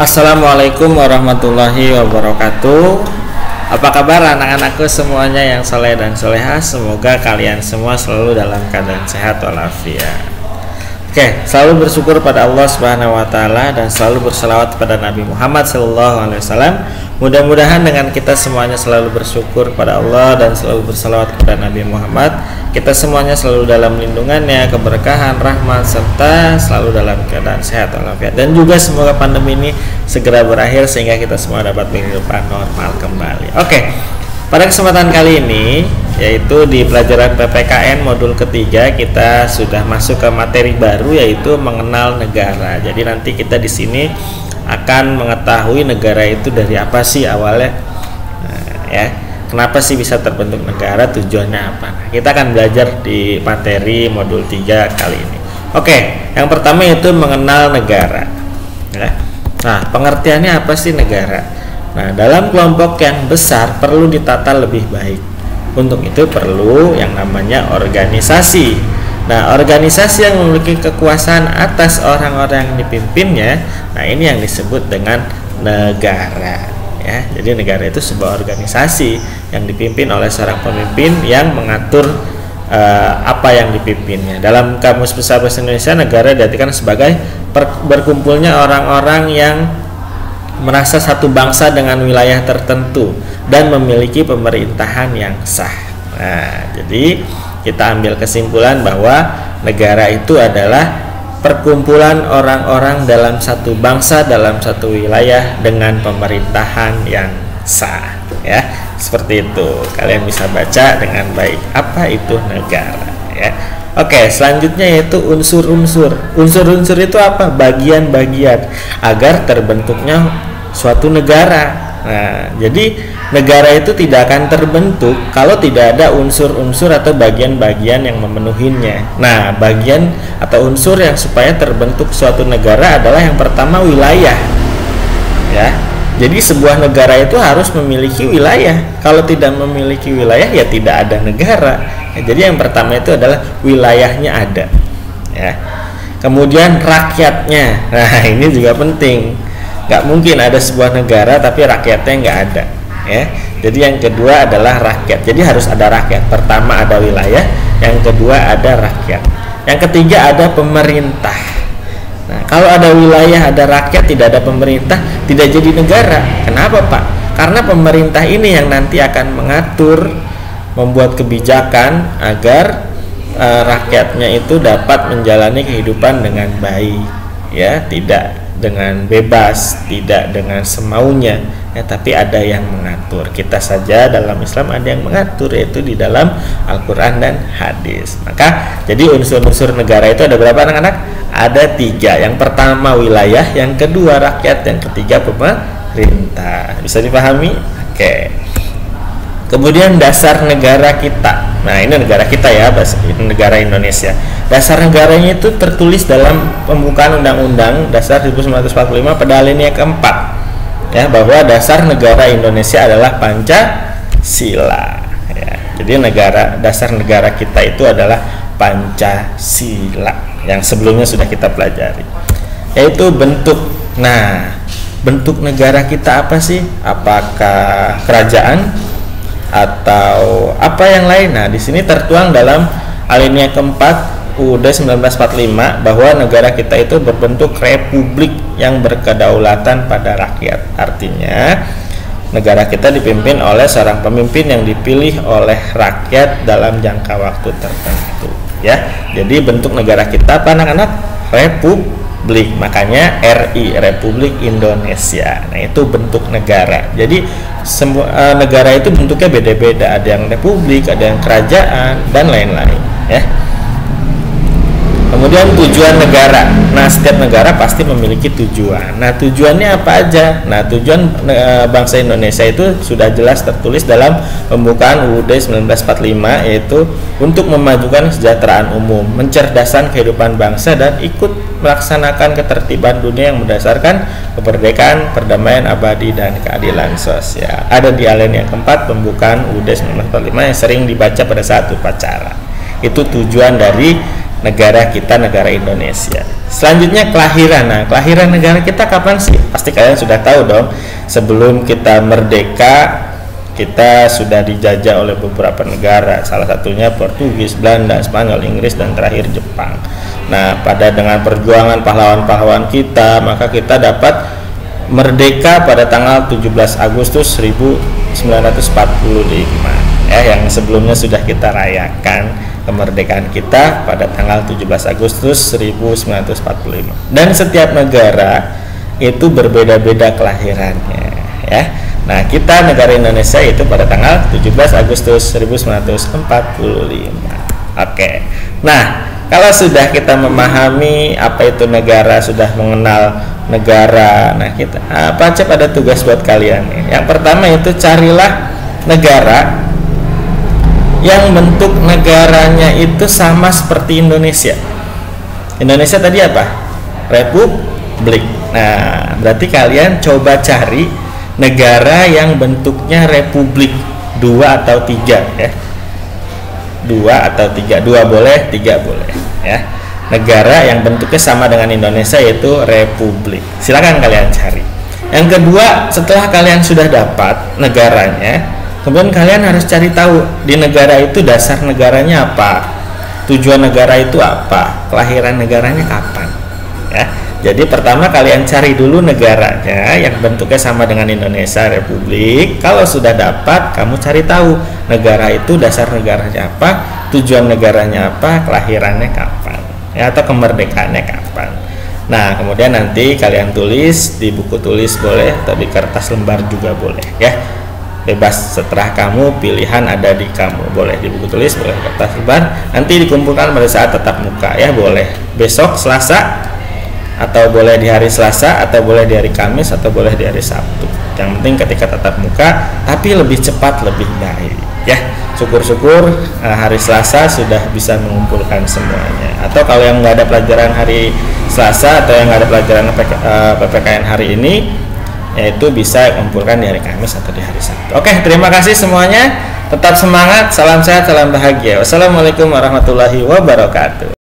Assalamualaikum warahmatullahi wabarakatuh. Apa kabar anak-anakku semuanya yang soleh dan soleha? Semoga kalian semua selalu dalam keadaan sehat walafiat. Oke, selalu bersyukur pada Allah Subhanahu wa taala dan selalu berselawat pada Nabi Muhammad sallallahu alaihi wasallam. Mudah-mudahan dengan kita semuanya selalu bersyukur pada Allah dan selalu berselawat kepada Nabi Muhammad, kita semuanya selalu dalam lindungannya, keberkahan, rahmat, serta selalu dalam keadaan sehat walafiat. Dan juga semoga pandemi ini segera berakhir sehingga kita semua dapat kehidupan normal kembali. Oke, pada kesempatan kali ini, yaitu di pelajaran PPKN modul ketiga, kita sudah masuk ke materi baru yaitu mengenal negara. Jadi nanti kita di sini akan mengetahui negara itu dari apa sih awalnya, kenapa sih bisa terbentuk negara, tujuannya apa. Kita akan belajar di materi modul 3 kali ini. Oke, yang pertama itu mengenal negara. Nah, pengertiannya apa sih negara? Nah, dalam kelompok yang besar perlu ditata lebih baik. Untuk itu perlu yang namanya organisasi. Nah, organisasi yang memiliki kekuasaan atas orang-orang yang dipimpinnya, nah ini yang disebut dengan negara. Ya, jadi negara itu sebuah organisasi yang dipimpin oleh seorang pemimpin yang mengatur apa yang dipimpinnya. Dalam Kamus Besar Bahasa Indonesia, negara diartikan sebagai berkumpulnya orang-orang yang merasa satu bangsa dengan wilayah tertentu dan memiliki pemerintahan yang sah. Nah, jadi kita ambil kesimpulan bahwa negara itu adalah perkumpulan orang-orang dalam satu bangsa, dalam satu wilayah dengan pemerintahan yang sah. Ya, seperti itu. Kalian bisa baca dengan baik apa itu negara. Ya. Oke, selanjutnya yaitu unsur-unsur. Unsur-unsur itu apa? Bagian-bagian agar terbentuknya suatu negara. Nah, jadi negara itu tidak akan terbentuk kalau tidak ada unsur-unsur atau bagian-bagian yang memenuhinya. Nah, bagian atau unsur yang supaya terbentuk suatu negara adalah yang pertama wilayah. Ya. Jadi sebuah negara itu harus memiliki wilayah. Kalau tidak memiliki wilayah ya tidak ada negara. Ya, jadi yang pertama itu adalah wilayahnya ada. Ya. Kemudian rakyatnya. Nah, ini juga penting. Nggak mungkin ada sebuah negara tapi rakyatnya nggak ada, ya. Jadi yang kedua adalah rakyat. Jadi harus ada rakyat. Pertama ada wilayah, yang kedua ada rakyat, yang ketiga ada pemerintah. Nah, kalau ada wilayah, ada rakyat, tidak ada pemerintah, tidak jadi negara. Kenapa, Pak? Karena pemerintah ini yang nanti akan mengatur, membuat kebijakan agar rakyatnya itu dapat menjalani kehidupan dengan baik, ya, tidak dengan bebas, tidak dengan semaunya, ya, tapi ada yang mengatur. Kita saja dalam Islam ada yang mengatur, yaitu di dalam Al-Quran dan hadis. Maka jadi unsur-unsur negara itu ada berapa anak-anak? Ada 3. Yang pertama wilayah, yang kedua rakyat, yang ketiga pemerintah. Bisa dipahami? Oke. Kemudian dasar negara kita. Nah, ini negara kita ya, negara Indonesia. Dasar negaranya itu tertulis dalam pembukaan Undang-Undang Dasar 1945 pada alinea keempat, ya, bahwa dasar negara Indonesia adalah Pancasila. Ya, jadi dasar negara kita itu adalah Pancasila yang sebelumnya sudah kita pelajari, yaitu bentuk. Nah, bentuk negara kita apa sih? Apakah kerajaan atau apa yang lain? Nah, di sini tertuang dalam alinea keempat UUD 1945 bahwa negara kita itu berbentuk republik yang berkedaulatan pada rakyat. Artinya negara kita dipimpin oleh seorang pemimpin yang dipilih oleh rakyat dalam jangka waktu tertentu, ya. Jadi bentuk negara kita apa anak-anak? Republik. Makanya RI, Republik Indonesia. Nah, itu bentuk negara. Jadi semua negara itu bentuknya beda-beda. Ada yang republik, ada yang kerajaan, dan lain-lain, ya. Kemudian tujuan negara. Nah, setiap negara pasti memiliki tujuan. Nah, tujuannya apa aja? Nah, tujuan bangsa Indonesia itu sudah jelas tertulis dalam pembukaan UUD 1945, yaitu untuk memajukan kesejahteraan umum, mencerdaskan kehidupan bangsa, dan ikut melaksanakan ketertiban dunia yang berdasarkan kemerdekaan, perdamaian abadi, dan keadilan sosial. Ada di alinea keempat pembukaan UUD 1945 yang sering dibaca pada saat upacara. Itu tujuan dari negara kita, negara Indonesia. Selanjutnya kelahiran. Nah, kelahiran negara kita kapan sih? Pasti kalian sudah tahu dong. Sebelum kita merdeka, kita sudah dijajah oleh beberapa negara. Salah satunya Portugis, Belanda, Spanyol, Inggris, dan terakhir Jepang. Nah, dengan perjuangan pahlawan-pahlawan kita, maka kita dapat merdeka pada tanggal 17 Agustus 1945. Yang sebelumnya sudah kita rayakan kemerdekaan kita pada tanggal 17 Agustus 1945. Dan setiap negara itu berbeda-beda kelahirannya, ya. Nah, kita negara Indonesia itu pada tanggal 17 Agustus 1945. Oke. Nah, kalau sudah kita memahami apa itu negara, sudah mengenal negara, nah kita apa aja pada tugas buat kalian nih. Yang pertama itu carilah negara yang bentuk negaranya itu sama seperti Indonesia. Indonesia tadi apa? Republik. Nah, berarti kalian coba cari negara yang bentuknya republik, 2 atau 3 ya. 2 atau 3, 2 boleh, 3 boleh ya. Negara yang bentuknya sama dengan Indonesia yaitu republik. Silakan kalian cari. Yang kedua, setelah kalian sudah dapat negaranya, kemudian kalian harus cari tahu di negara itu dasar negaranya apa, tujuan negara itu apa, kelahiran negaranya kapan ya. Jadi pertama kalian cari dulu negaranya yang bentuknya sama dengan Indonesia, republik. Kalau sudah dapat, kamu cari tahu negara itu dasar negaranya apa, tujuan negaranya apa, kelahirannya kapan ya, atau kemerdekaannya kapan. Nah, kemudian nanti kalian tulis di buku tulis boleh, atau di kertas lembar juga boleh ya. Bebas, setelah kamu, pilihan ada di kamu. Boleh di buku tulis, boleh di kertas lembar. Nanti dikumpulkan pada saat tatap muka ya, boleh besok Selasa, atau boleh di hari Selasa, atau boleh di hari Kamis, atau boleh di hari Sabtu. Yang penting ketika tatap muka, tapi lebih cepat lebih baik ya. Syukur-syukur hari Selasa sudah bisa mengumpulkan semuanya. Atau kalau yang nggak ada pelajaran hari Selasa, atau yang nggak ada pelajaran PPKN hari ini, yaitu bisa kumpulkan di hari Kamis atau di hari Sabtu. Oke, terima kasih semuanya. Tetap semangat, salam sehat, salam bahagia. Wassalamualaikum warahmatullahi wabarakatuh.